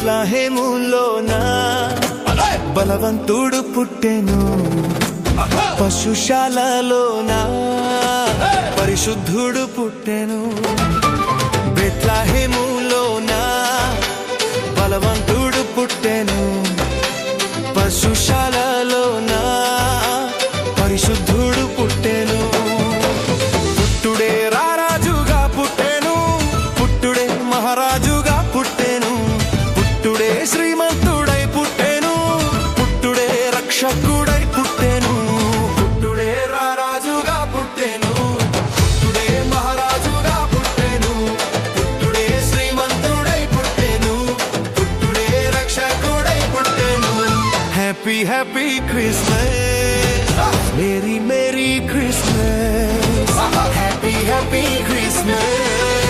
బెత్లహేములోన బలవంతుడు పుట్టెను, పశుశాలలోన పరిశుద్ధుడు పుట్టెను. బెత్లహేములోన బలవంతుడు పుట్టెను, పశుశాలలోన పరిశుద్ధుడు పుట్టెను. పుట్టుడే రారాజుగా పుట్టెను, పుట్టుడే మహారాజుగా పుట్టెను, పుట్టుడే శ్రీమంతుడై పుట్టెను, పుట్టుడే రక్షకుడై పుట్టెను. పుట్టుడే రారాజుగా పుట్టెను, పుట్టుడే మహారాజుగా పుట్టెను, పుట్టుడే శ్రీమంతుడై పుట్టెను, పుట్టుడే రక్షకుడై పుట్టెను. Happy happy Christmas, merry merry Christmas, happy happy Christmas.